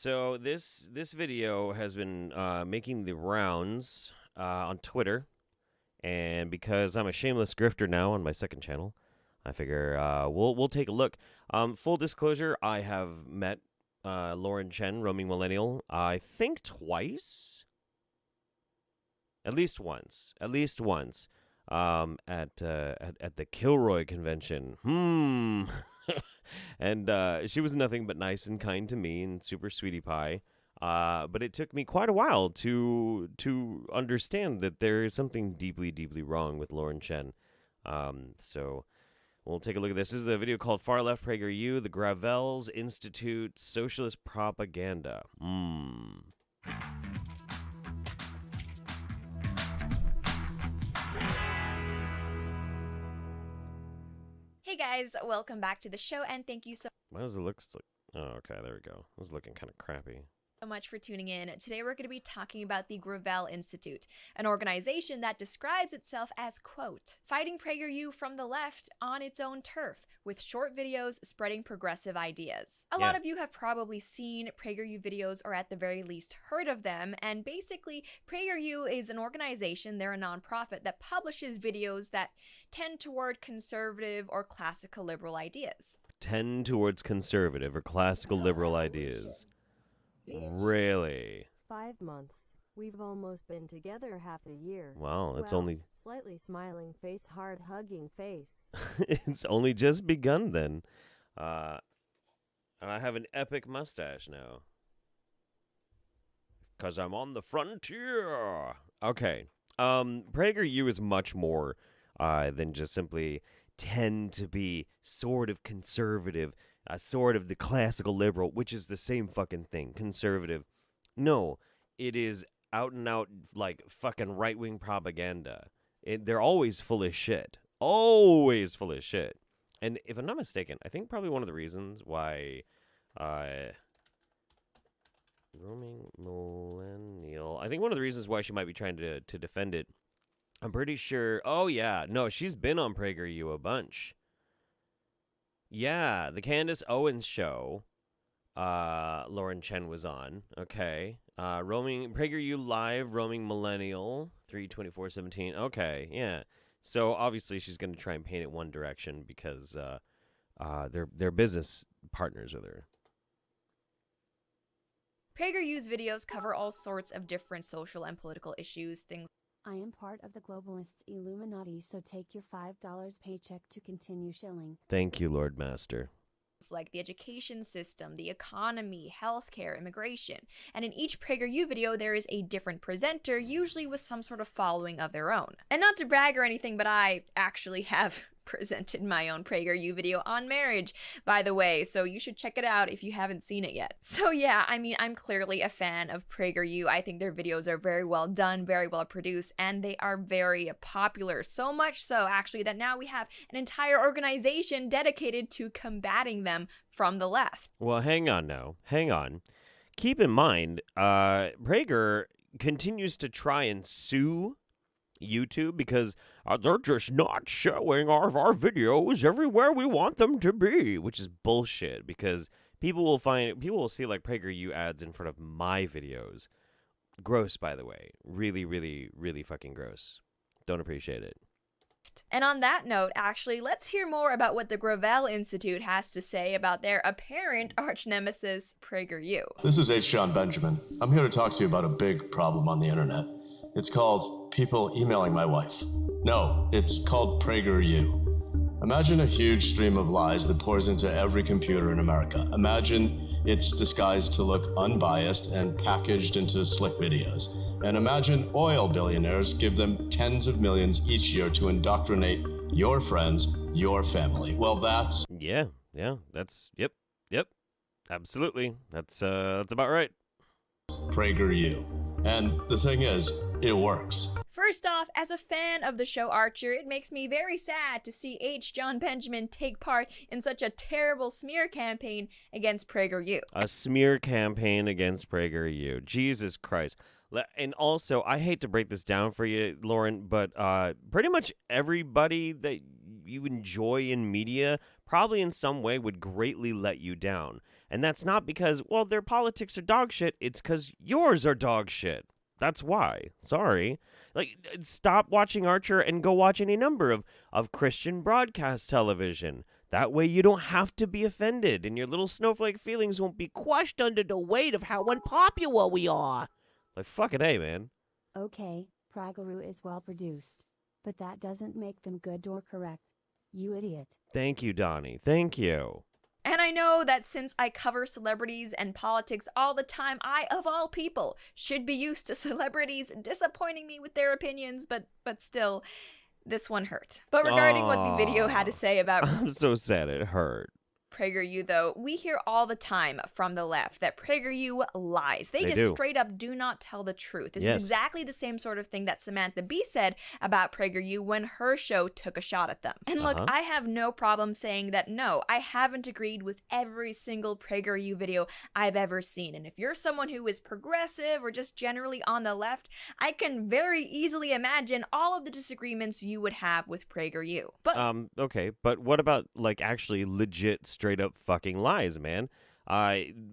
So this video has been making the rounds on Twitter, and because I'm a shameless grifter now on my second channel, I figure we'll take a look. Full disclosure, I have met Chen, roaming millennial, I think twice, at least once, at the Kilroy convention. And she was nothing but nice and kind to me and super sweetie pie. But it took me quite a while to understand that there is something deeply, deeply wrong with Chen. So we'll take a look at this. This is a video called Far Left PragerU, the Gravels Institute Socialist Propaganda. Hey guys, welcome back to the show, and thank you so Why does it look like... Oh, okay, there we go. It was looking kind of crappy. much for tuning in. Today we're going to be talking about the Gravel Institute, an organization that describes itself as, quote, fighting PragerU from the left on its own turf, with short videos spreading progressive ideas. A lot of you have probably seen PragerU videos, or at the very least heard of them, and basically PragerU is an organization, they're a nonprofit, that publishes videos that tend toward conservative or classical liberal ideas. Tend towards conservative or classical liberal ideas. Really? 5 months. We've almost been together half a year. Wow, it's Well, only... Slightly smiling face, hard hugging face. It's only just begun then. And I have an epic mustache now. 'Cause I'm on the frontier. Okay. PragerU is much more than just simply tend to be sort of conservative, sort of the classical liberal, which is the same fucking thing, conservative. No, it is out and out, like, fucking right-wing propaganda. They're always full of shit. Always full of shit. And if I'm not mistaken, I think probably one of the reasons why roaming millennial, I think one of the reasons why she might be trying to defend it, I'm pretty sure, oh yeah, no, she's been on PragerU a bunch. Yeah, the Candace Owens show, Chen was on, okay. Roaming PragerU Live, Roaming Millennial, 3/24/17, okay, yeah. So obviously she's going to try and paint it one direction because they're business partners with her. PragerU's videos cover all sorts of different social and political issues, things I am part of the globalists Illuminati, so take your $5 paycheck to continue shilling. Thank you, Lord Master. like the education system, the economy, healthcare, immigration. And in each PragerU video, there is a different presenter, usually with some sort of following of their own. And not to brag or anything, but I actually have presented my own PragerU video on marriage, by the way, so you should check it out if you haven't seen it yet. So yeah, I mean, I'm clearly a fan of PragerU. I think their videos are very well done, very well produced, and they are very popular. So much so, actually, that now we have an entire organization dedicated to combating them from the left. Well, hang on now. Hang on. Keep in mind, Prager continues to try and sue YouTube because they're just not showing our videos everywhere we want them to be, which is bullshit because people will see like PragerU ads in front of my videos. Gross, by the way. Really, really, really fucking gross. Don't appreciate it. And on that note, actually, let's hear more about what the Gravel Institute has to say about their apparent arch nemesis, PragerU. This is H. John Benjamin. I'm here to talk to you about a big problem on the internet. It's called people emailing my wife. No, it's called PragerU. Imagine a huge stream of lies that pours into every computer in America. Imagine it's disguised to look unbiased and packaged into slick videos. And imagine oil billionaires give them tens of millions each year to indoctrinate your friends, your family. Well, that's... Yeah, that's... Yep, absolutely. That's about right. PragerU. And the thing is, it works. First off, as a fan of the show Archer, it makes me very sad to see H. John Benjamin take part in such a terrible smear campaign against PragerU. A smear campaign against PragerU. Jesus Christ. And also, I hate to break this down for you, Lauren, but pretty much everybody that you enjoy in media probably in some way would greatly let you down. And that's not because, well, their politics are dog shit. It's because yours are dog shit. That's why. Sorry. Like, stop watching Archer and go watch any number of Christian broadcast television. That way you don't have to be offended, and your little snowflake feelings won't be crushed under the weight of how unpopular we are. Like, fucking A, man. Okay, Pragaru is well produced. But that doesn't make them good or correct. You idiot. Thank you, Donnie. Thank you. And I know that since I cover celebrities and politics all the time, I, of all people, should be used to celebrities disappointing me with their opinions, but still, this one hurt. But regarding what the video had to say about I'm so sad it hurt. PragerU, though, we hear all the time from the left that PragerU lies. They just do. straight up do not tell the truth. This Yes. is exactly the same sort of thing that Samantha Bee said about PragerU when her show took a shot at them. And look, I have no problem saying that no, I haven't agreed with every single PragerU video I've ever seen. And if you're someone who is progressive or just generally on the left, I can very easily imagine all of the disagreements you would have with PragerU. But Okay, but what about, like, actually legit straight up fucking lies, man?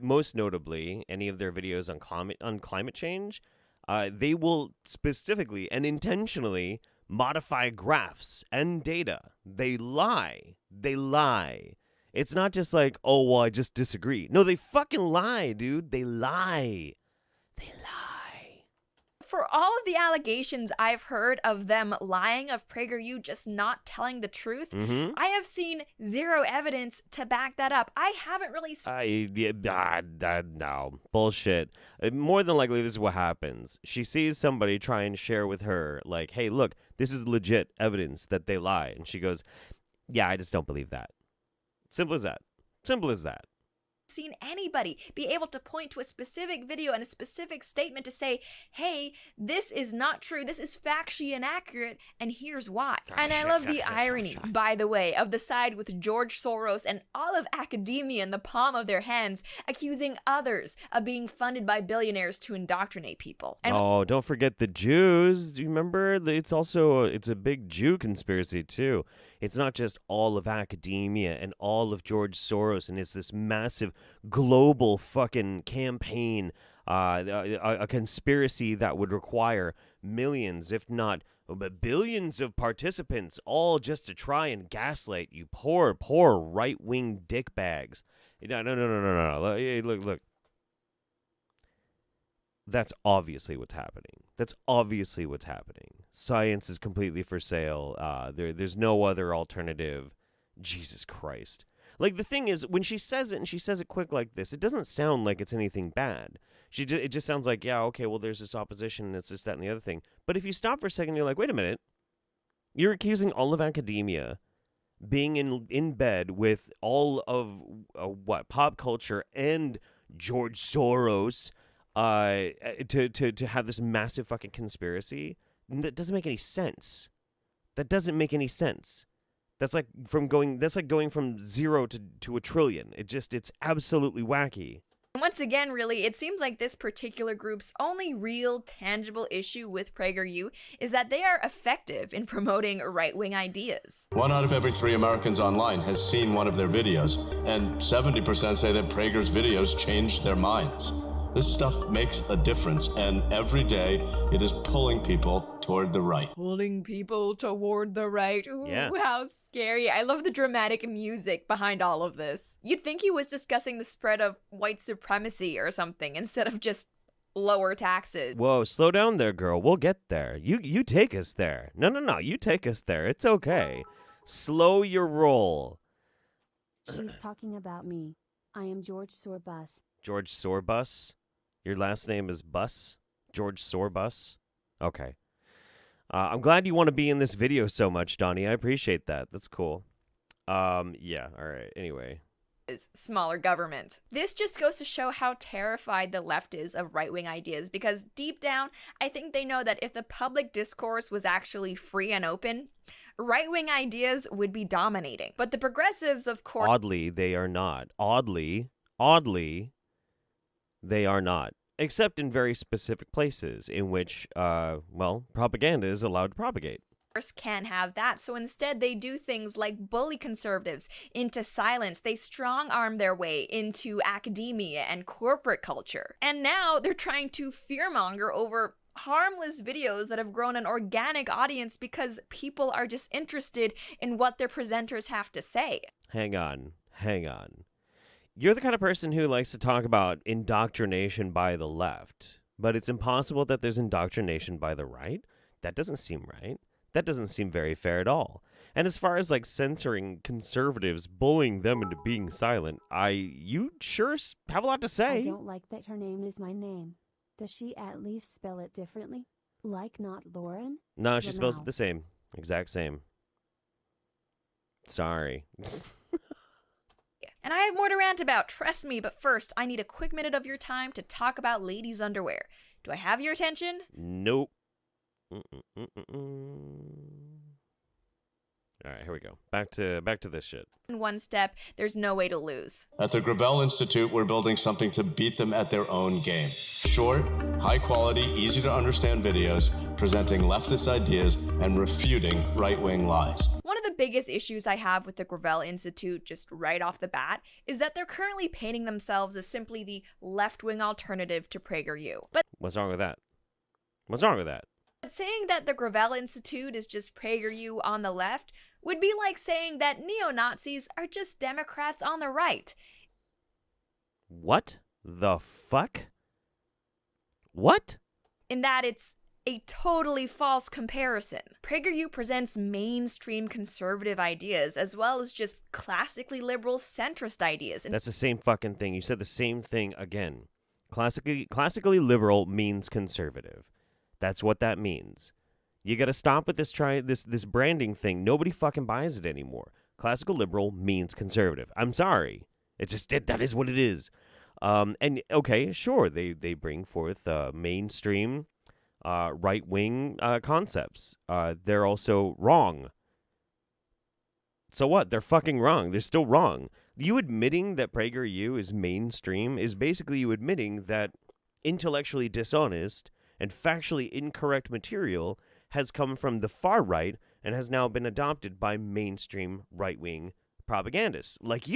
Most notably, any of their videos on climate change, they will specifically and intentionally modify graphs and data. They lie. They lie. It's not just like, oh, well, I just disagree. No, they fucking lie, dude. They lie. They lie. for all of the allegations I've heard of them lying, of PragerU just not telling the truth, I have seen zero evidence to back that up. I haven't really no. Bullshit. More than likely, this is what happens. She sees somebody try and share with her, like, hey, look, this is legit evidence that they lie. And she goes, yeah, I just don't believe that. Simple as that. Simple as that. seen anybody be able to point to a specific video and a specific statement to say, hey, this is not true, this is factually inaccurate, and here's why. And I love the irony, by the way, of the side with George Soros and all of academia in the palm of their hands, accusing others of being funded by billionaires to indoctrinate people. And oh, don't forget the Jews. Do you remember? It's a big Jew conspiracy too. It's not just all of academia and all of George Soros, and it's this massive global fucking campaign, a conspiracy that would require millions, if not billions of participants, all just to try and gaslight you poor right-wing dickbags. No. Look. That's obviously what's happening. Science is completely for sale. There's no other alternative. Jesus Christ. Like, the thing is, when she says it, and she says it quick like this, it doesn't sound like it's anything bad. It just sounds like, yeah, okay, well, there's this opposition, and it's this, that, and the other thing. But if you stop for a second, you're like, wait a minute. You're accusing all of academia being in bed with all of, pop culture and George Soros, to have this massive fucking conspiracy. That doesn't make any sense. That's like going from zero to a trillion. It's absolutely wacky. once again, really, it seems like this particular group's only real tangible issue with PragerU is that they are effective in promoting right-wing ideas. 1 out of every 3 Americans online has seen one of their videos, and 70% say that Prager's videos changed their minds. This stuff makes a difference, and every day it is pulling people toward the right. Pulling people toward the right. Ooh, Yeah. how scary. I love the dramatic music behind all of this. You'd think he was discussing the spread of white supremacy or something instead of just lower taxes. Whoa, slow down there, girl. We'll get there. You take us there. No. You take us there. It's okay. Slow your roll. She's talking about me. I am George Sorbus. George Sorbus? Your last name is Bus? George Sorbus? Okay. I'm glad you want to be in this video so much, Donnie. I appreciate that. That's cool. Yeah, all right. Anyway. Smaller government. This just goes to show how terrified the left is of right-wing ideas, because deep down, I think they know that if the public discourse was actually free and open, right-wing ideas would be dominating. But the progressives, of course... Oddly, they are not. Oddly, they are not. Except in very specific places in which, propaganda is allowed to propagate. can't have that, so instead they do things like bully conservatives into silence. They strong arm their way into academia and corporate culture. And now they're trying to fearmonger over harmless videos that have grown an organic audience because people are just interested in what their presenters have to say. Hang on. You're the kind of person who likes to talk about indoctrination by the left, but it's impossible that there's indoctrination by the right? That doesn't seem right. That doesn't seem very fair at all. And as far as like censoring conservatives, bullying them into being silent, you sure have a lot to say. I don't like that her name is my name. Does she at least spell it differently? Like not Lauren? No, she spells it Lamau. the same. Exact same. Sorry. And I have more to rant about, trust me, but first, I need a quick minute of your time to talk about ladies' underwear. Do I have your attention? Nope. All right, here we go. Back to this shit. In one step, there's no way to lose. At the Gravel Institute, we're building something to beat them at their own game. Short, high quality, easy to understand videos presenting leftist ideas and refuting right-wing lies. One of the biggest issues I have with the Gravel Institute, just right off the bat, is that they're currently painting themselves as simply the left-wing alternative to PragerU. But What's wrong with that? What's wrong with that? saying that the Gravel Institute is just PragerU on the left would be like saying that neo-Nazis are just Democrats on the right. What the fuck? What? In that it's a totally false comparison. PragerU presents mainstream conservative ideas as well as just classically liberal centrist ideas. And That's the same fucking thing. You said the same thing again. Classically liberal means conservative. That's what that means. You got to stop with this branding thing. Nobody fucking buys it anymore. Classical liberal means conservative. I'm sorry. That is what it is. And okay, sure, they bring forth mainstream right-wing concepts. They're also wrong. So what? They're fucking wrong. They're still wrong. You admitting that PragerU is mainstream is basically you admitting that intellectually dishonest and factually incorrect material has come from the far right and has now been adopted by mainstream right-wing propagandists like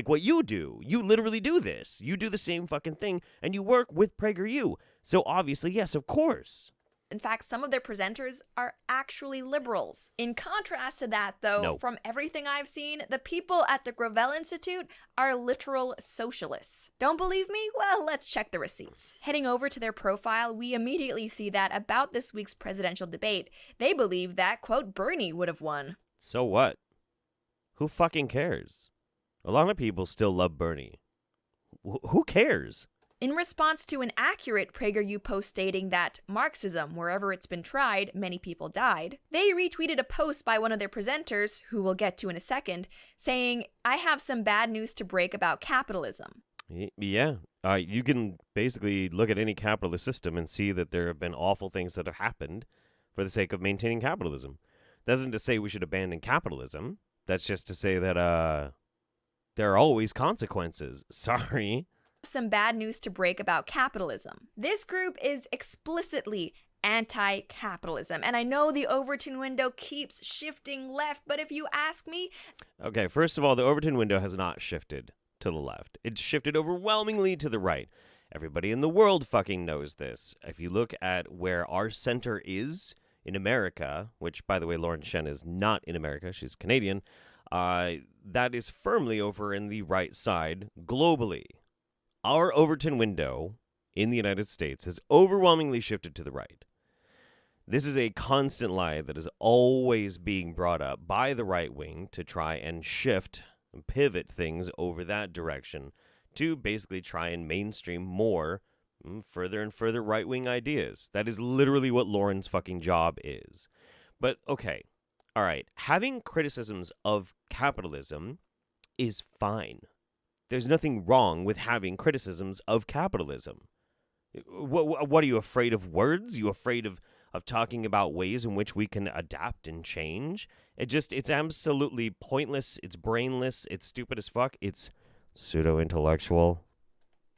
what you do. You literally do this. You do the same fucking thing, and you work with PragerU. So obviously, yes, of course. in fact, some of their presenters are actually liberals. In contrast to that, though, No. from everything I've seen, the people at the Gravel Institute are literal socialists. Don't believe me? Well, let's check the receipts. Heading over to their profile, we immediately see that about this week's presidential debate, they believe that, quote, Bernie would have won. So what? Who fucking cares? A lot of people still love Bernie. Who cares? In response to an accurate PragerU post stating that Marxism, wherever it's been tried, many people died, they retweeted a post by one of their presenters, who we'll get to in a second, saying, I have some bad news to break about capitalism. Yeah. You can basically look at any capitalist system and see that there have been awful things that have happened for the sake of maintaining capitalism. That isn't to say we should abandon capitalism. That's just to say that there are always consequences. Sorry. Some bad news to break about capitalism. This group is explicitly anti-capitalism, and I know the Overton window keeps shifting left, but if you ask me... Okay, first of all, the Overton window has not shifted to the left. It's shifted overwhelmingly to the right. Everybody in the world fucking knows this. If you look at where our center is in America, which, by the way, Chen is not in America, she's Canadian, that is firmly over in the right side globally. Our Overton window in the United States has overwhelmingly shifted to the right. This is a constant lie that is always being brought up by the right wing to try and shift and pivot things over that direction to basically try and mainstream more further and further right-wing ideas. That is literally what Lauren's fucking job is. But okay, all right, having criticisms of capitalism is fine. There's nothing wrong with having criticisms of capitalism. What are you afraid of words? You afraid of talking about ways in which we can adapt and change? It's absolutely pointless. It's brainless. It's stupid as fuck. It's pseudo-intellectual.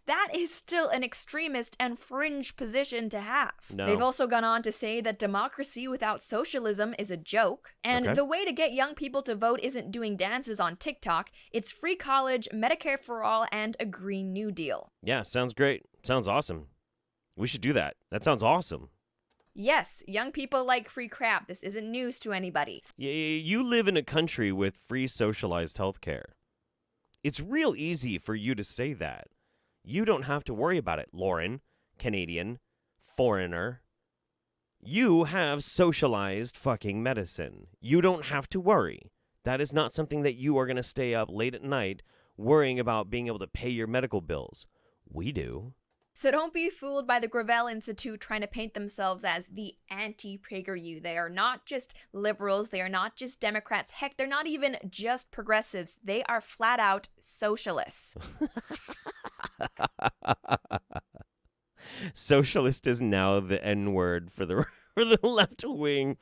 that is still an extremist and fringe position to have. No. They've also gone on to say that democracy without socialism is a joke, and Okay. the way to get young people to vote isn't doing dances on TikTok, it's free college, Medicare for all, and a Green New Deal. Yeah, sounds great. Sounds awesome. We should do that. That sounds awesome. Yes, young people like free crap. This isn't news to anybody. You live in a country with free socialized healthcare. It's real easy for you to say that. You don't have to worry about it, Lauren, Canadian, foreigner. You have socialized fucking medicine. You don't have to worry. That is not something that you are going to stay up late at night worrying about being able to pay your medical bills. We do. So don't be fooled by the Gravel Institute trying to paint themselves as the anti-PragerU. They are not just liberals, they are not just Democrats, heck, they're not even just progressives. They are flat out socialists. Socialist is now the N-word for the for the left wing.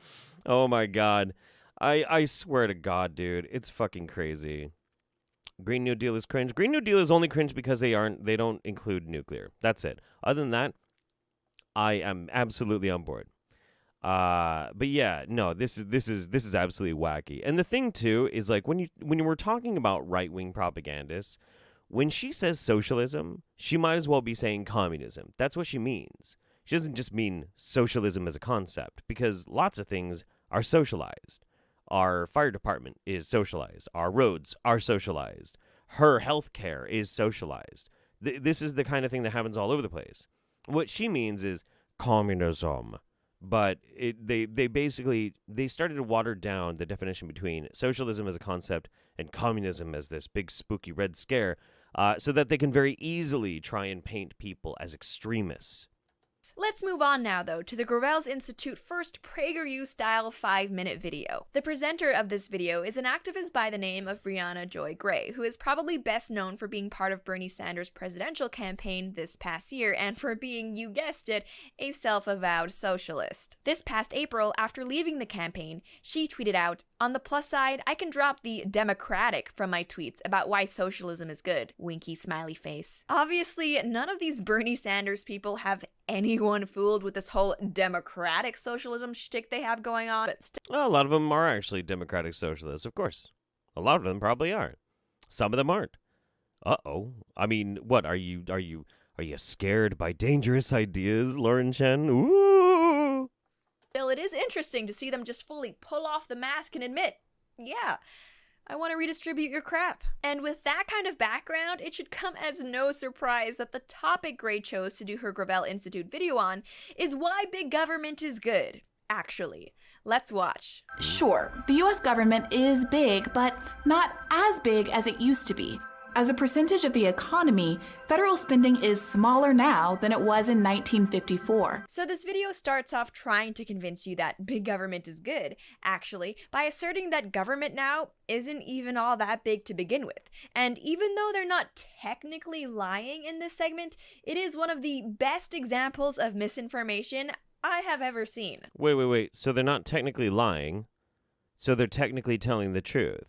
Oh my god. I swear to God, dude, it's fucking crazy. Green New Deal is cringe. Green New Deal is only cringe because they don't include nuclear. That's it. Other than that, I am absolutely on board. But yeah, no, this is absolutely wacky. And the thing too is like when you were talking about right-wing propagandists, when she says socialism, she might as well be saying communism. That's what she means. She doesn't just mean socialism as a concept, because lots of things are socialized. Our fire department is socialized. Our roads are socialized. Her health care is socialized. This is the kind of thing that happens all over the place. What she means is communism. But they basically started to water down the definition between socialism as a concept and communism as this big spooky red scare, so that they can very easily try and paint people as extremists. Let's move on now, though, to the Gravel's Institute first PragerU-style 5-minute video. The presenter of this video is an activist by the name of Brianna Joy Gray, who is probably best known for being part of Bernie Sanders' presidential campaign this past year, and for being, you guessed it, a self-avowed socialist. This past April, after leaving the campaign, she tweeted out, "On the plus side, I can drop the democratic from my tweets about why socialism is good. Winky smiley face." Obviously, none of these Bernie Sanders people have anyone fooled with this whole democratic socialism shtick they have going on, but Well, a lot of them are actually democratic socialists, of course. A lot of them probably are. Some of them aren't. Uh-oh. I mean, what are you scared by dangerous ideas, Lauren Chen? Ooh. still, it is interesting to see them just fully pull off the mask and admit, yeah, I want to redistribute your crap. And with that kind of background, it should come as no surprise that the topic Gray chose to do her Gravel Institute video on is why big government is good. Actually, let's watch. Sure, the US government is big, but not as big as it used to be. As a percentage of the economy, federal spending is smaller now than it was in 1954. So this video starts off trying to convince you that big government is good, actually, by asserting that government now isn't even all that big to begin with. And even though they're not technically lying in this segment, it is one of the best examples of misinformation I have ever seen. Wait. So they're not technically lying. So they're technically telling the truth.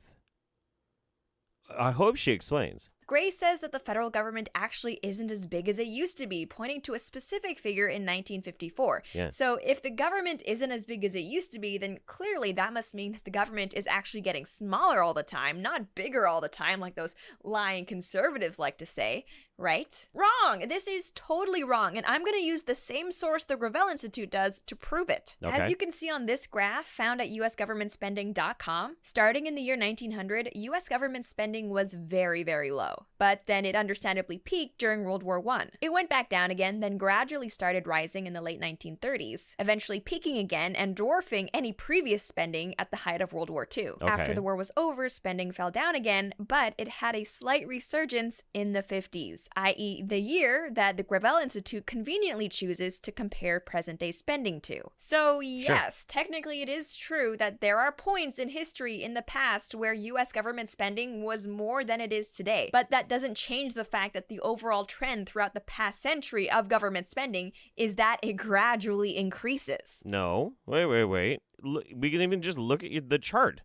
I hope she explains. Gray says that the federal government actually isn't as big as it used to be, pointing to a specific figure in 1954. Yeah. So if the government isn't as big as it used to be, then clearly that must mean that the government is actually getting smaller all the time, not bigger all the time like those lying conservatives like to say. Right? Wrong! This is totally wrong, and I'm going to use the same source the Gravel Institute does to prove it. Okay. As you can see on this graph found at usgovernmentspending.com, starting in the year 1900, US government spending was very, very low. But then it understandably peaked during World War I. It went back down again, then gradually started rising in the late 1930s, eventually peaking again and dwarfing any previous spending at the height of World War II. Okay. After the war was over, spending fell down again, but it had a slight resurgence in the 50s. I.e., the year that the Gravel Institute conveniently chooses to compare present-day spending to. So yes, technically it is true that there are points in history in the past where US government spending was more than it is today, but that doesn't change the fact that the overall trend throughout the past century of government spending is that it gradually increases. No. Wait. Look, we can even just look at the chart.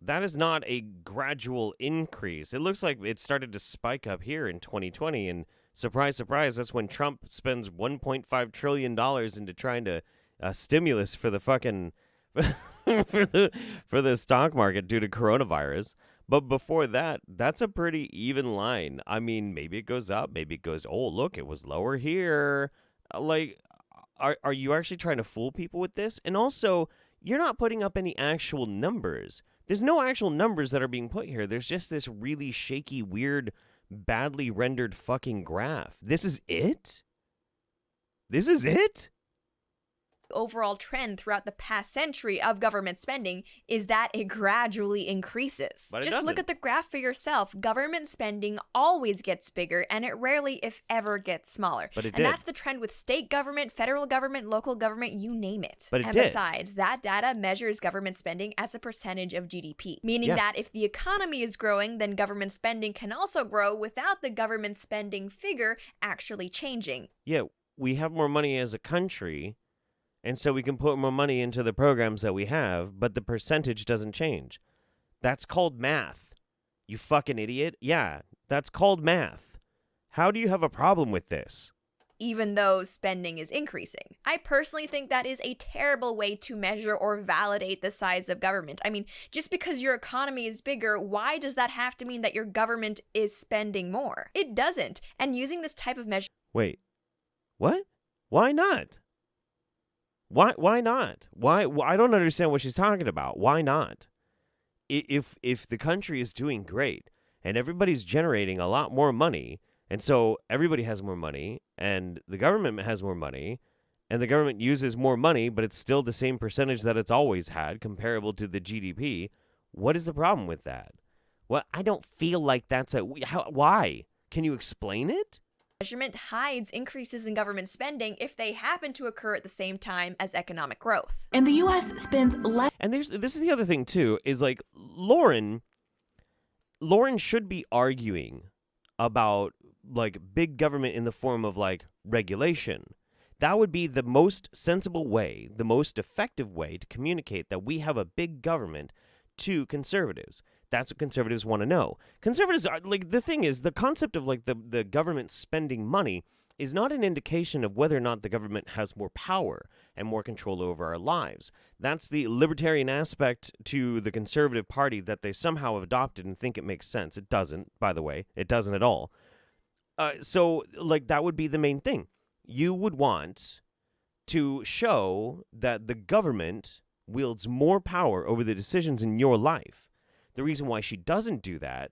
That is not a gradual increase. It looks like it started to spike up here in 2020, and surprise, surprise, that's when Trump spends $1.5 trillion into trying to stimulus for the fucking for the stock market due to coronavirus. But before that, that's a pretty even line. I mean, maybe it goes up, maybe it goes, oh, look, it was lower here. Like, are you actually trying to fool people with this? And also, you're not putting up any actual numbers. There's no actual numbers that are being put here. There's just this really shaky, weird, badly rendered fucking graph. This is it? This is it? Overall trend throughout the past century of government spending is that it gradually increases. But it Just look doesn't. at the graph for yourself. Government spending always gets bigger, and it rarely, if ever, gets smaller. But it and did. that's the trend with state government, federal government, local government, you name it. But it and did. besides, that data measures government spending as a percentage of GDP, meaning Yeah. that if the economy is growing, then government spending can also grow without the government spending figure actually changing. Yeah, we have more money as a country, and so we can put more money into the programs that we have, but the percentage doesn't change. That's called math. You fucking idiot. Yeah, that's called math. How do you have a problem with this? Even though spending is increasing. I personally think that is a terrible way to measure or validate the size of government. I mean, just because your economy is bigger, why does that have to mean that your government is spending more? It doesn't. And using this type of measure Wait, what? Why not? Why not? Why I don't understand what she's talking about. Why not? If the country is doing great and everybody's generating a lot more money, and so everybody has more money and the government has more money and the government uses more money, but it's still the same percentage that it's always had comparable to the GDP, what is the problem with that? Well, I don't feel like that's why? Can you explain it? measurement hides increases in government spending if they happen to occur at the same time as economic growth. And the US spends less. And this is the other thing too, is like Lauren should be arguing about like big government in the form of like regulation. That would be the most sensible way, the most effective way to communicate that we have a big government to conservatives. That's what conservatives want to know. Conservatives are like, the thing is, the concept of like the government spending money is not an indication of whether or not the government has more power and more control over our lives. That's the libertarian aspect to the Conservative Party that they somehow have adopted and think it makes sense. It doesn't, by the way. It doesn't at all. So, like, that would be the main thing. You would want to show that the government wields more power over the decisions in your life. The reason why she doesn't do that,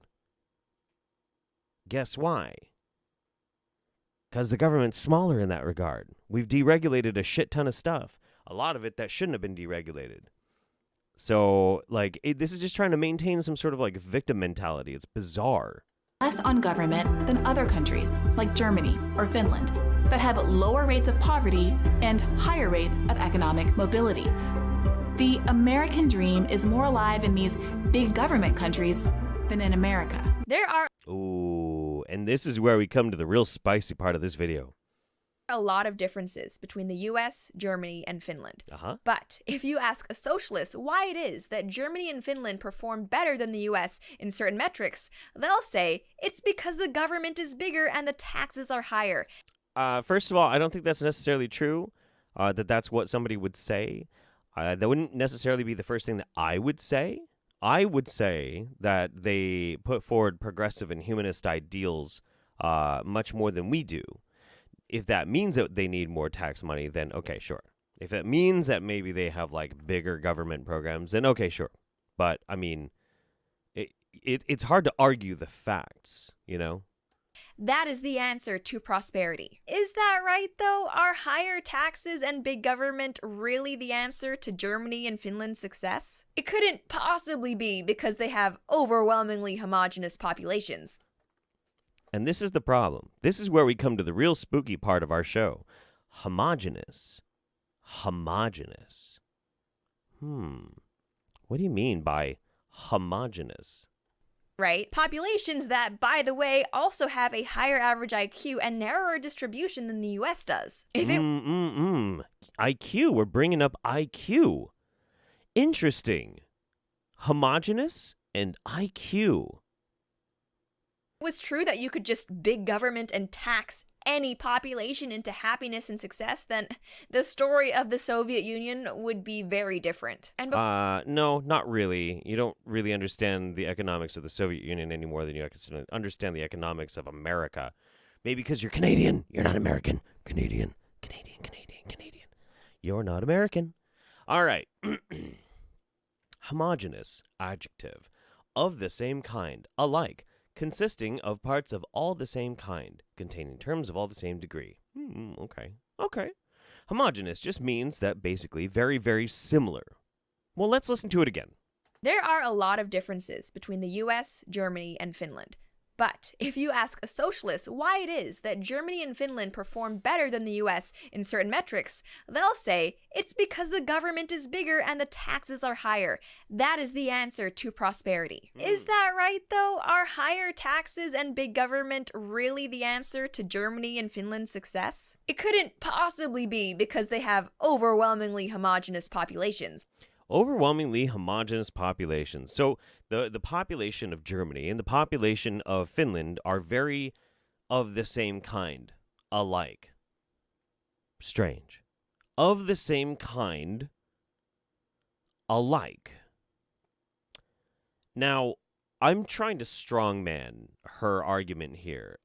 guess why? Because the government's smaller in that regard. We've deregulated a shit ton of stuff. A lot of it that shouldn't have been deregulated. So, like, this is just trying to maintain some sort of, like, victim mentality. It's bizarre. Less on government than other countries, like Germany or Finland, that have lower rates of poverty and higher rates of economic mobility. The American dream is more alive in these big government countries than in America. There are Ooh, and this is where we come to the real spicy part of this video. a lot of differences between the US, Germany, and Finland. Uh-huh. But if you ask a socialist why it is that Germany and Finland perform better than the US in certain metrics, they'll say it's because the government is bigger and the taxes are higher. First of all, I don't think that's necessarily true, that's what somebody would say. That wouldn't necessarily be the first thing that I would say. I would say that they put forward progressive and humanist ideals much more than we do. If that means that they need more tax money, then okay, sure. If it means that maybe they have like bigger government programs, then okay, sure. But I mean, it's hard to argue the facts, you know? That is the answer to prosperity. Is that right, though? Are higher taxes and big government really the answer to Germany and Finland's success? It couldn't possibly be because they have overwhelmingly homogenous populations. And this is the problem. This is where we come to the real spooky part of our show. Homogeneous. Homogeneous. What do you mean by homogeneous? Right? Populations that, by the way, also have a higher average IQ and narrower distribution than the US does. IQ. We're bringing up IQ. Interesting. homogeneous and IQ. Was true that you could just big government and tax any population into happiness and success, then the story of the Soviet Union would be very different. And No, not really. You don't really understand the economics of the Soviet Union any more than you understand the economics of America. Maybe because you're Canadian. You're not American. Canadian. You're not American. All right. Homogeneous, adjective. Of the same kind, alike, consisting of parts of all the same kind, containing terms of all the same degree. Okay. Homogeneous just means that basically very, very similar. Well, let's listen to it again. there are a lot of differences between the US, Germany, and Finland. But if you ask a socialist why it is that Germany and Finland perform better than the US in certain metrics, they'll say it's because the government is bigger and the taxes are higher. That is the answer to prosperity. Is that right, though? Are higher taxes and big government really the answer to Germany and Finland's success? It couldn't possibly be because they have overwhelmingly homogeneous populations. Overwhelmingly homogeneous populations. So the population of Germany and the population of Finland are very of the same kind, alike. Strange. Of the same kind, alike. Now, I'm trying to strongman her argument here.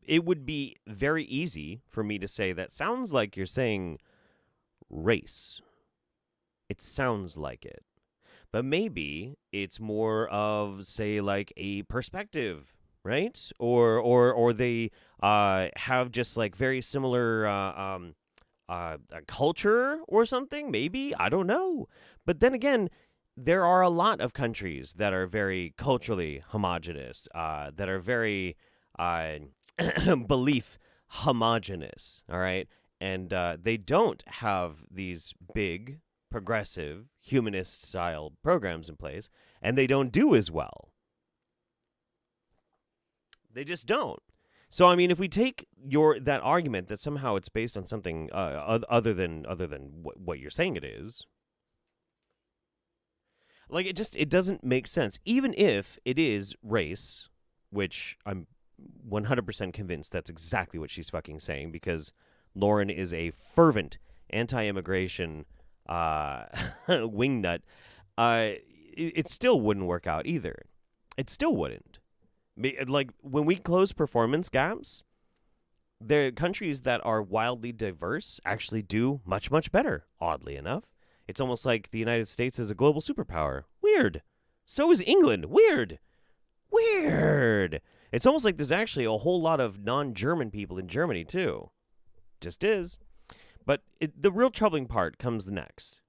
It would be very easy for me to say that sounds like you're saying race. It sounds like it. But maybe it's more of, say, like a perspective, right? Or they have just like very similar a culture or something, maybe. I don't know. But then again, there are a lot of countries that are very culturally homogenous, that are very belief homogenous, all right? And they don't have these big progressive, humanist-style programs in place, and they don't do as well. They just don't. So, I mean, if we take that argument that somehow it's based on something other than what you're saying it is, like it doesn't make sense. Even if it is race, which I'm 100% convinced that's exactly what she's fucking saying, because Lauren is a fervent anti-immigration wingnut, it still wouldn't work out either. It still wouldn't. Like, when we close performance gaps, the countries that are wildly diverse actually do much, much better, oddly enough. It's almost like the United States is a global superpower. Weird. So is England. Weird. It's almost like there's actually a whole lot of non-German people in Germany, too. Just is. But the real troubling part comes next.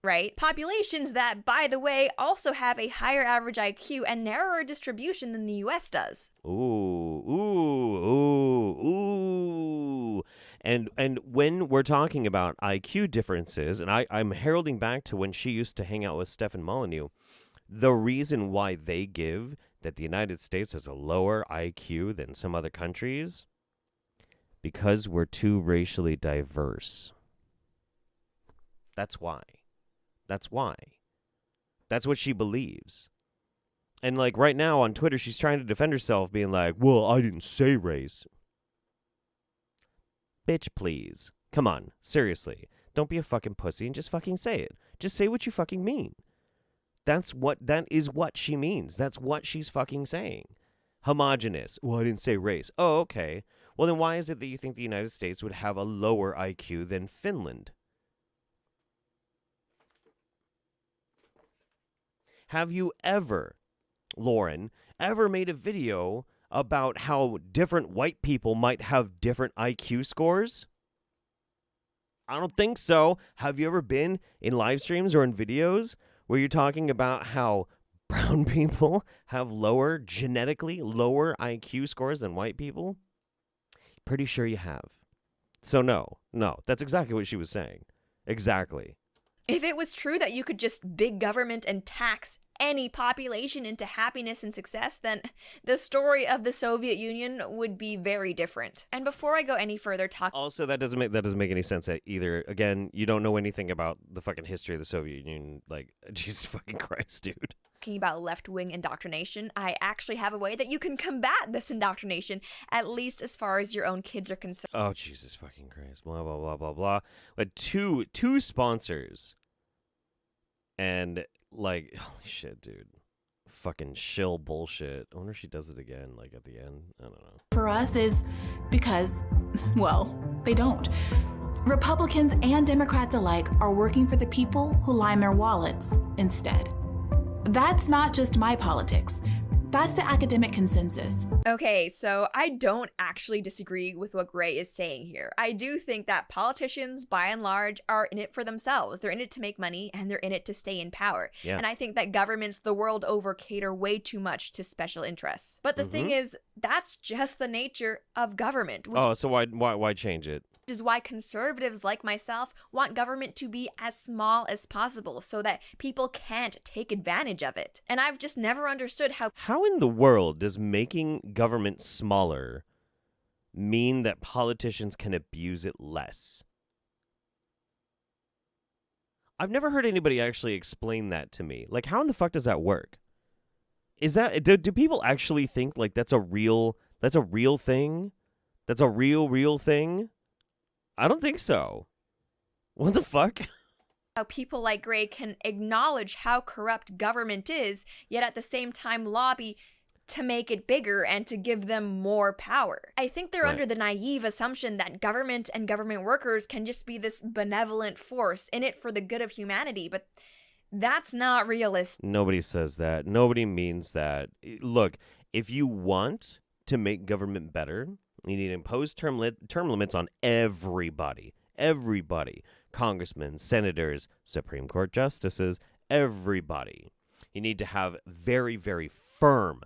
Right? Populations that, by the way, also have a higher average IQ and narrower distribution than the US does. Ooh. And when we're talking about IQ differences, and I'm heralding back to when she used to hang out with Stefan Molyneux, the reason why they give that the United States has a lower IQ than some other countries, because we're too racially diverse. That's why. That's what she believes. And like right now on Twitter, she's trying to defend herself, being like, well, I didn't say race. Bitch, please. Come on, seriously. Don't be a fucking pussy and just fucking say it. Just say what you fucking mean. That is what she means. That's what she's fucking saying. Homogenous. Well, I didn't say race. Oh, okay. Well, then why is it that you think the United States would have a lower IQ than Finland? Have you ever, Lauren, made a video about how different white people might have different IQ scores? I don't think so. Have you ever been in live streams or in videos where you're talking about how brown people have genetically lower IQ scores than white people? Pretty sure you have. So no, that's exactly what she was saying. Exactly. If it was true that you could just big government and tax any population into happiness and success, then the story of the Soviet Union would be very different. And before I go any further, Also, that doesn't make any sense either. Again, you don't know anything about the fucking history of the Soviet Union. Like, Jesus fucking Christ, dude. talking about left-wing indoctrination, I actually have a way that you can combat this indoctrination, at least as far as your own kids are concerned. Oh, Jesus fucking Christ. Blah, blah, blah, blah, blah. But two sponsors. And, like, holy shit, dude. Fucking shill bullshit. I wonder if she does it again, like, at the end. I don't know. For us is because, well, they don't. Republicans and Democrats alike are working for the people who line their wallets instead. That's not just my politics. That's the academic consensus. Okay, so I don't actually disagree with what Gray is saying here. I do think that politicians, by and large, are in it for themselves. They're in it to make money, and they're in it to stay in power. Yeah. And I think that governments the world over cater way too much to special interests. But the thing is, that's just the nature of government, which Oh, so why change it? is why conservatives like myself want government to be as small as possible so that people can't take advantage of it. And I've just never understood How in the world does making government smaller mean that politicians can abuse it less? I've never heard anybody actually explain that to me. Like, how in the fuck does that work? Is that do people actually think like that's a real thing? That's a real thing? I don't think so. What the fuck? how people like Gray can acknowledge how corrupt government is, yet at the same time lobby to make it bigger and to give them more power. I think they're Right. under the naive assumption that government and government workers can just be this benevolent force in it for the good of humanity, but that's not realistic. Nobody says that. Nobody means that. Look, if you want to make government better, you need to impose term limits on everybody. Everybody. Congressmen, senators, Supreme Court justices, everybody. You need to have very, very firm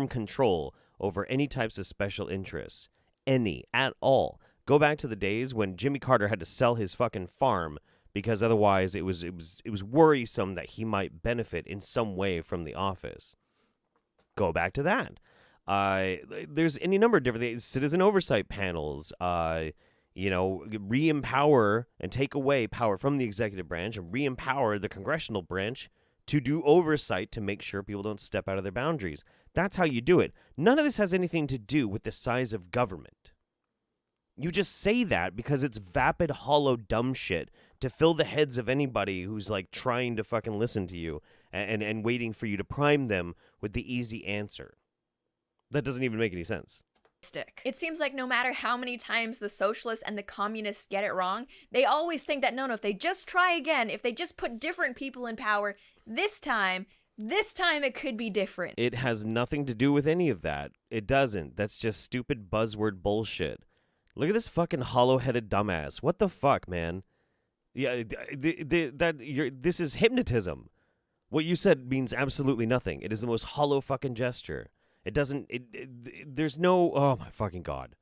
control over any types of special interests. Any, at all. Go back to the days when Jimmy Carter had to sell his fucking farm because otherwise it was worrisome that he might benefit in some way from the office. Go back to that. There's any number of different things. Citizen oversight panels, re-empower and take away power from the executive branch and re-empower the congressional branch to do oversight to make sure people don't step out of their boundaries. That's how you do it. None of this has anything to do with the size of government. You just say that because it's vapid, hollow, dumb shit to fill the heads of anybody who's like trying to fucking listen to you and waiting for you to prime them with the easy answer. That doesn't even make any sense. It seems like no matter how many times the socialists and the communists get it wrong, they always think that no, if they just try again, if they just put different people in power, this time it could be different. It has nothing to do with any of that. It doesn't. That's just stupid buzzword bullshit. Look at this fucking hollow-headed dumbass. What the fuck, man? Yeah, this is hypnotism. What you said means absolutely nothing. It is the most hollow fucking gesture. It doesn't, there's no, oh my fucking God.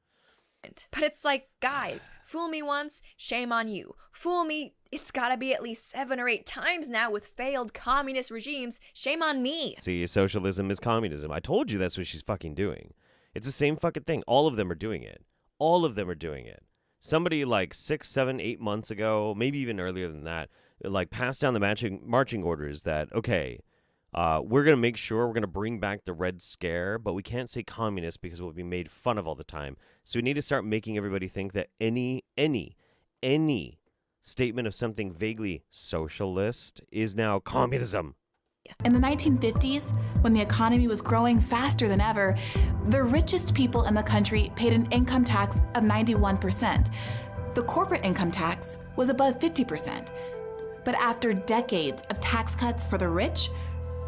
But it's like, guys, fool me once, shame on you. Fool me, it's gotta be at least 7 or 8 times now with failed communist regimes, shame on me. See, socialism is communism. I told you that's what she's fucking doing. It's the same fucking thing. All of them are doing it. All of them are doing it. Somebody like 6, 7, 8 months ago, maybe even earlier than that, like passed down the marching orders that, okay, we're going to make sure we're going to bring back the Red Scare, but we can't say communist because we'll be made fun of all the time. So we need to start making everybody think that any statement of something vaguely socialist is now communism. In the 1950s, when the economy was growing faster than ever, the richest people in the country paid an income tax of 91%. The corporate income tax was above 50%. But after decades of tax cuts for the rich,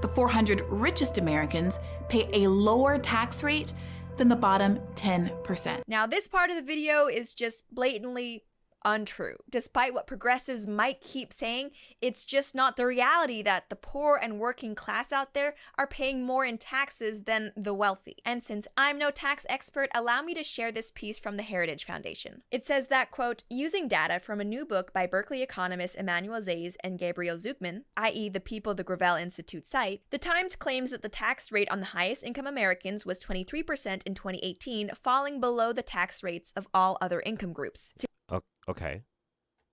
the 400 richest Americans pay a lower tax rate than the bottom 10%. Now, this part of the video is just blatantly untrue. Despite what progressives might keep saying, it's just not the reality that the poor and working class out there are paying more in taxes than the wealthy. And since I'm no tax expert, allow me to share this piece from the Heritage Foundation. It says that, quote, using data from a new book by Berkeley economists Emmanuel Zayes and Gabriel Zucman, i.e. the people the Gravel Institute cite, the Times claims that the tax rate on the highest income Americans was 23% in 2018, falling below the tax rates of all other income groups. Okay.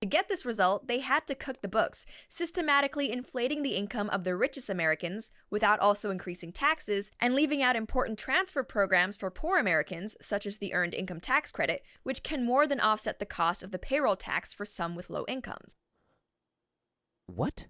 To get this result, they had to cook the books, systematically inflating the income of the richest Americans without also increasing taxes and leaving out important transfer programs for poor Americans, such as the Earned Income Tax Credit, which can more than offset the cost of the payroll tax for some with low incomes. What?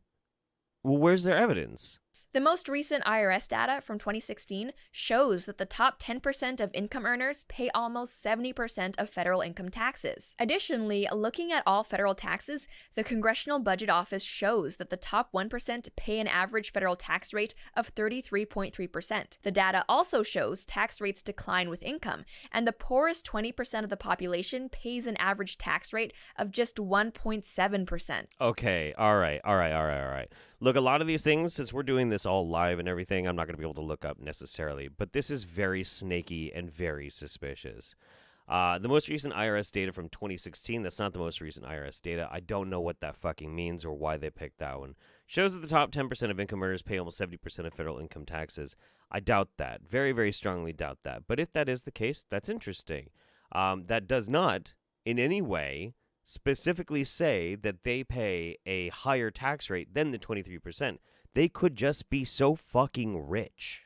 Well, where's their evidence? The most recent IRS data from 2016 shows that the top 10% of income earners pay almost 70% of federal income taxes. Additionally, looking at all federal taxes, the Congressional Budget Office shows that the top 1% pay an average federal tax rate of 33.3%. The data also shows tax rates decline with income, and the poorest 20% of the population pays an average tax rate of just 1.7%. Okay, all right. Look, a lot of these things, since we're doing this all live and everything, I'm not going to be able to look up necessarily, but this is very snaky and very suspicious. The most recent IRS data from 2016, that's not the most recent IRS data. I don't know what that fucking means or why they picked that one. Shows that the top 10% of income earners pay almost 70% of federal income taxes. I doubt that. Very, very strongly doubt that. But if that is the case, that's interesting. That does not, in any way, specifically say that they pay a higher tax rate than the 23%. They could just be so fucking rich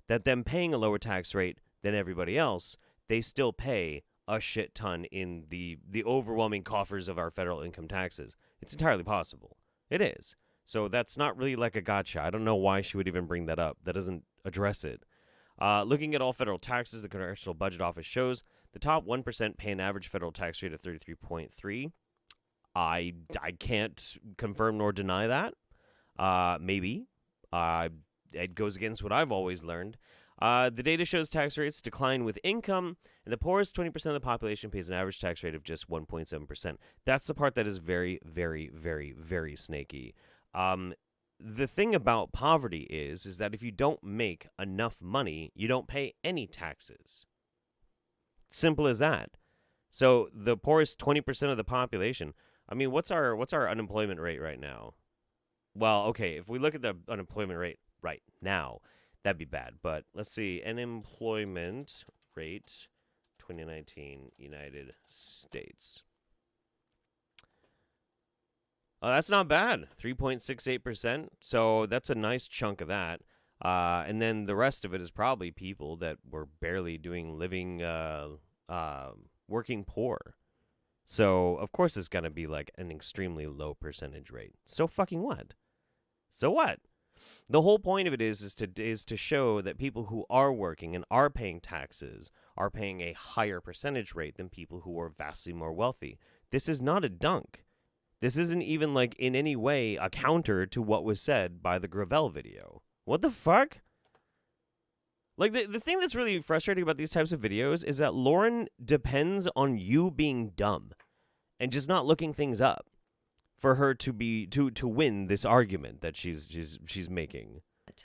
that them paying a lower tax rate than everybody else, they still pay a shit ton in the overwhelming coffers of our federal income taxes. It's entirely possible. It is. So that's not really like a gotcha. I don't know why she would even bring that up. That doesn't address it. Looking at all federal taxes, the Congressional Budget Office shows the top 1% pay an average federal tax rate of 33.3. I can't confirm nor deny that. Maybe. It goes against what I've always learned. The data shows tax rates decline with income, and the poorest 20% of the population pays an average tax rate of just 1.7%. That's the part that is very, very, very, very snaky. The thing about poverty is that if you don't make enough money, you don't pay any taxes. Simple as that. So the poorest 20% of the population, I mean, what's our unemployment rate right now? Well, okay, if we look at the unemployment rate right now, that'd be bad. But let's see, unemployment rate 2019 United States. That's not bad, 3.68%. So that's a nice chunk of that. And then the rest of it is probably people that were barely living, working poor. So, of course, it's going to be like an extremely low percentage rate. So fucking what? So what? The whole point of it is to show that people who are working and are paying taxes are paying a higher percentage rate than people who are vastly more wealthy. This is not a dunk. This isn't even like in any way a counter to what was said by the Gravel video. What the fuck? Like, the thing that's really frustrating about these types of videos is that Lauren depends on you being dumb and just not looking things up for her to win this argument that she's making.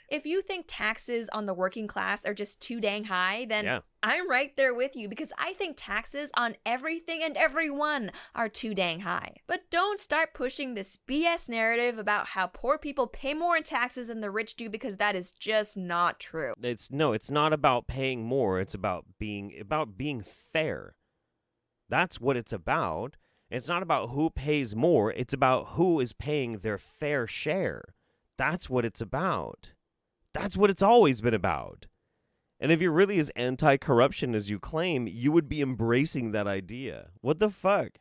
If you think taxes on the working class are just too dang high, then Yeah. I'm right there with you, because I think taxes on everything and everyone are too dang high. But don't start pushing this BS narrative about how poor people pay more in taxes than the rich do, because that is just not true. It's not about paying more. It's about being fair. That's what it's about. It's not about who pays more. It's about who is paying their fair share. That's what it's about. That's what it's always been about. And if you're really as anti-corruption as you claim, you would be embracing that idea. What the fuck?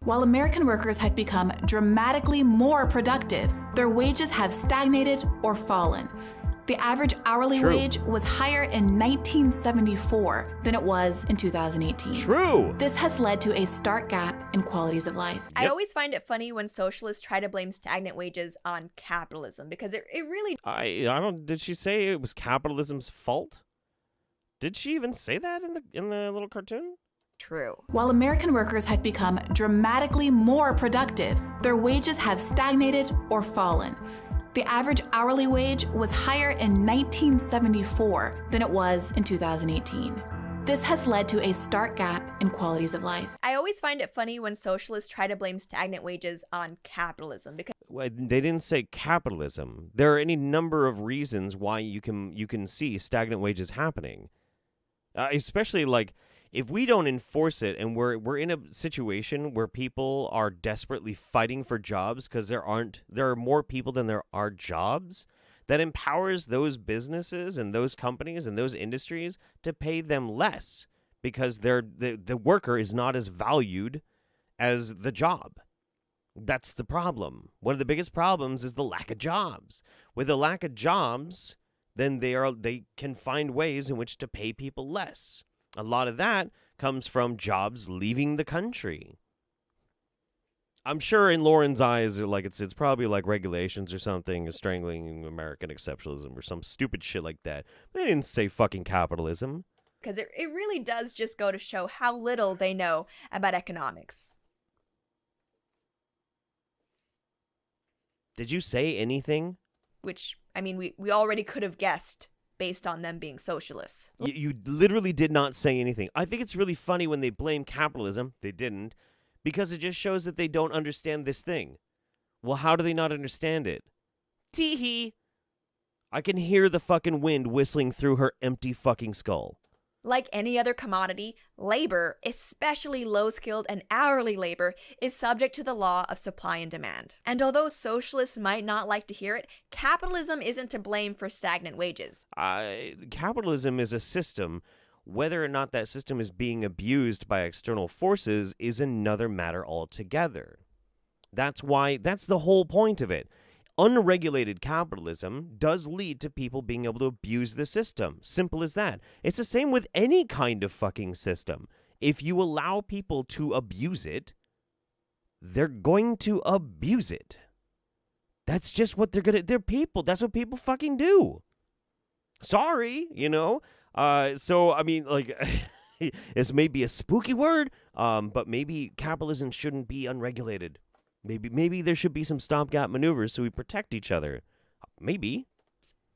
While American workers have become dramatically more productive, their wages have stagnated or fallen. The average hourly True. wage was higher in 1974 than it was in 2018. True. This has led to a stark gap in qualities of life. I Yep. always find it funny when socialists try to blame stagnant wages on capitalism, because it really I don't. Did she say it was capitalism's fault? Did she even say that in the little cartoon? true. While American workers have become dramatically more productive, their wages have stagnated or fallen. The average hourly wage was higher in 1974 than it was in 2018. This has led to a stark gap in qualities of life. I always find it funny when socialists try to blame stagnant wages on capitalism because Well, they didn't say capitalism. There are any number of reasons why you can see stagnant wages happening. Especially like if we don't enforce it, and we're in a situation where people are desperately fighting for jobs because there are more people than there are jobs, that empowers those businesses and those companies and those industries to pay them less because the worker is not as valued as the job. That's the problem. One of the biggest problems is the lack of jobs. With the lack of jobs, then they can find ways in which to pay people less. A lot of that comes from jobs leaving the country. I'm sure in Lauren's eyes, like it's probably like regulations or something, strangling American exceptionalism or some stupid shit like that. They didn't say fucking capitalism. because it really does just go to show how little they know about economics. Did you say anything? Which, I mean, we already could have guessed based on them being socialists. You literally did not say anything. I think it's really funny when they blame capitalism. They didn't. Because it just shows that they don't understand this thing. Well, how do they not understand it? Tee-hee. I can hear the fucking wind whistling through her empty fucking skull. Like any other commodity, labor, especially low-skilled and hourly labor, is subject to the law of supply and demand. And although socialists might not like to hear it, capitalism isn't to blame for stagnant wages. Capitalism is a system. Whether or not that system is being abused by external forces is another matter altogether. That's the whole point of it. Unregulated capitalism does lead to people being able to abuse the system. Simple as that. It's the same with any kind of fucking system. If you allow people to abuse it, they're going to abuse it. That's just what they're people. That's what people fucking do. Sorry, you know? So, I mean, like, this may be a spooky word, but maybe capitalism shouldn't be unregulated. Maybe there should be some stopgap maneuvers so we protect each other. Maybe.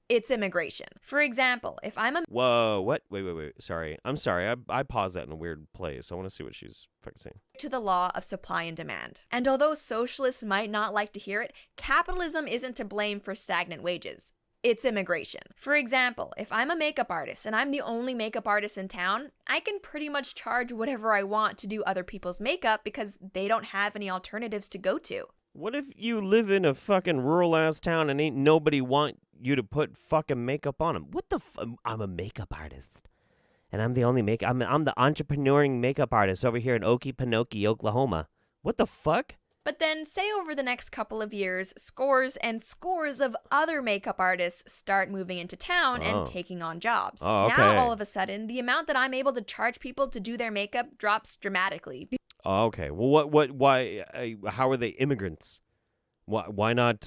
It's immigration. For example, if I'm a Whoa, what? Wait. Sorry. I'm sorry. I paused that in a weird place. I want to see what she's fucking saying. to the law of supply and demand. And although socialists might not like to hear it, capitalism isn't to blame for stagnant wages. It's immigration. For example, if I'm a makeup artist and I'm the only makeup artist in town, I can pretty much charge whatever I want to do other people's makeup because they don't have any alternatives to go to. What if you live in a fucking rural-ass town and ain't nobody want you to put fucking makeup on them? What the I'm a makeup artist. And I'm the only I'm the entrepreneuring makeup artist over here in Okefenokee, Oklahoma. What the fuck? But then, say over the next couple of years, scores and scores of other makeup artists start moving into town and taking on jobs. Oh, okay. Now, all of a sudden, the amount that I'm able to charge people to do their makeup drops dramatically. Oh, okay. Well, why, how are they immigrants? Why not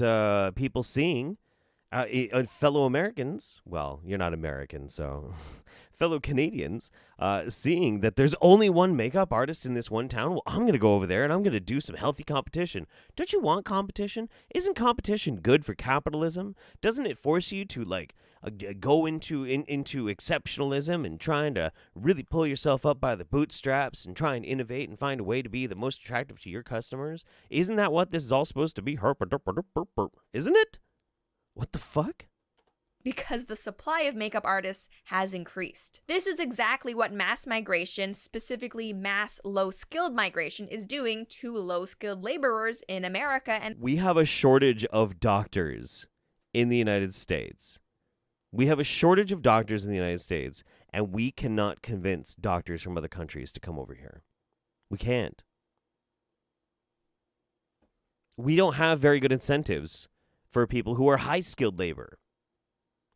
people seeing fellow Americans? Well, you're not American, so fellow Canadians seeing that there's only one makeup artist in this one town. Well, I'm going to go over there and I'm going to do some healthy competition. Don't you want competition? Isn't competition good for capitalism? Doesn't it force you to like go into exceptionalism and trying to really pull yourself up by the bootstraps and try and innovate and find a way to be the most attractive to your customers? Isn't that what this is all supposed to be? Isn't it? What the fuck? Because the supply of makeup artists has increased. This is exactly what mass migration, specifically mass low-skilled migration, is doing to low-skilled laborers in America. And We have a shortage of doctors in the United States. We have a shortage of doctors in the United States, and we cannot convince doctors from other countries to come over here. We can't. We don't have very good incentives for people who are high-skilled labor.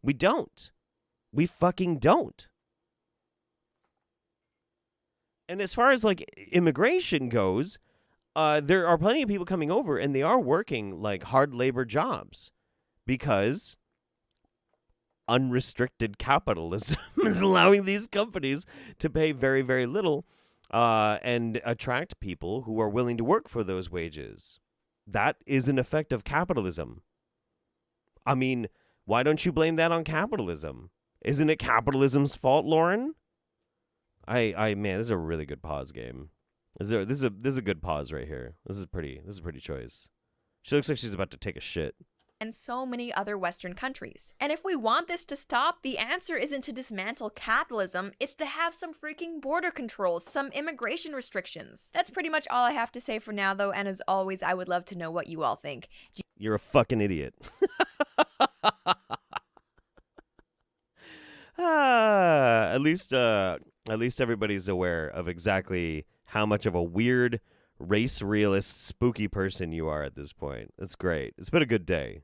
We don't. We fucking don't. And as far as like immigration goes, there are plenty of people coming over and they are working like hard labor jobs because unrestricted capitalism is allowing these companies to pay very, very little and attract people who are willing to work for those wages. That is an effect of capitalism. I mean, why don't you blame that on capitalism? Isn't it capitalism's fault, Lauren? Man, this is a really good pause game. This is a good pause right here. This is pretty choice. She looks like she's about to take a shit. And so many other Western countries. And if we want this to stop, the answer isn't to dismantle capitalism, it's to have some freaking border controls, some immigration restrictions. That's pretty much all I have to say for now, though, and as always, I would love to know what you all think. You're a fucking idiot. At least everybody's aware of exactly how much of a weird, race realist, spooky person you are at this point. That's great. It's been a good day.